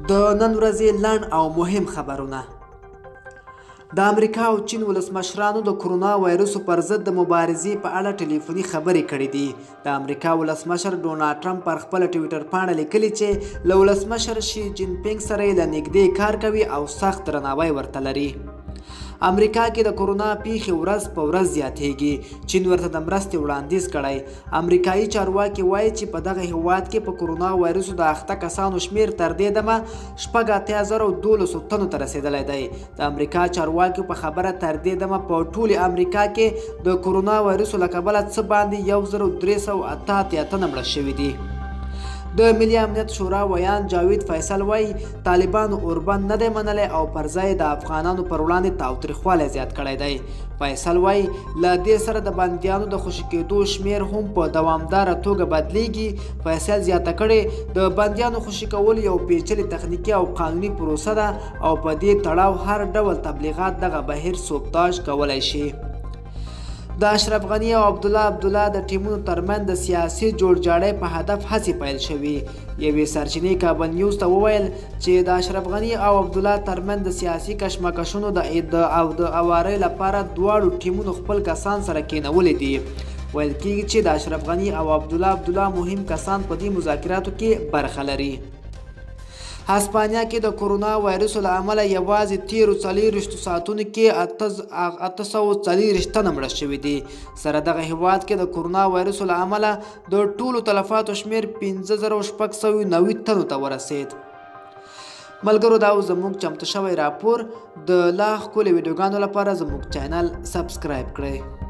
د نن ورځې لنډ او مهم خبرونه. د امریکا او چین ولسمشرانو د کرونا وایرسو پر ضد د مبارزې په اړه ټلیفوني خبرې کړې دي. د امریکا ولسمشر ډونالډ ټرمپ پر خپل ټویټر پاڼه لیکلي چې له ولسمشر شي جین پینګ سره یې له نږدې کار کوي او سخت درناوی ورته لري. امریکا کې د کرونا پیښې ورځ په ورځ زیاتېږي. چین ورته د مرستې وړاندیز کړی. امریکایي چارواکي وایي چې په دغه هیواد کې په کرونا وایرسو د اخته کسانو شمیر تر دې دمه 8,012 تنو ته رسېدلی دی. د امریکا چارواکي په خبره تر دې دمه په ټولې امریکا کې د کرونا وایرسو له کبله څه باندې 1,388 تنه مړه شوي دي. د ملي امنیت شورا ویان جاوید فیصل وایي طالبانو اوربند نه دی منلی او پر ځای د افغانانو پر وړاندې تاوتریخوالی زیات کړی دی. فیصل وایي له دې سره د بندیانو د خوشي کېدو شمیر هم په دوامداره توګه بدلیږي. فیصل زیاته کړې د بندیانو خوشي کول یو پیچلې تخنیکي او قانوني پروسه ده او په دې تړاو هر ډول تبلیغات دغه بهیر سوبتاژ کولی شي. د اشرف غني او عبدالله د ټیمونو ترمنځ د سیاسي جوړجاړی په هدف هڅې پیل شوي. یوې سرچینې کابل نیوز ته وویل چې د اشرف غني او عبدالله ترمنځ د سیاسي کشمکشونو د اوارۍ لپاره دواړو ټیمونو خپل کسان سره کېنولي دي. ویل کېږي چې د اشرف غني او عبدالله مهم کسان په دې مذاکراتو کې برخه لري. هسپانیا کې د کرونا وایرسو له امله یوازې تیرو 40 ساعتونو کې 840 تنه مړه شوي دي. سره دغه هیواد کې د کرونا وایرسو له امله د ټولو تلفاتو شمیر 5,690 تنو ته ورسید. ملګرو دا زموږ چمتو شوی راپور. د لا ښکلي ویډیوګانو لپاره زموږ چینل سبسکرایب کړئ.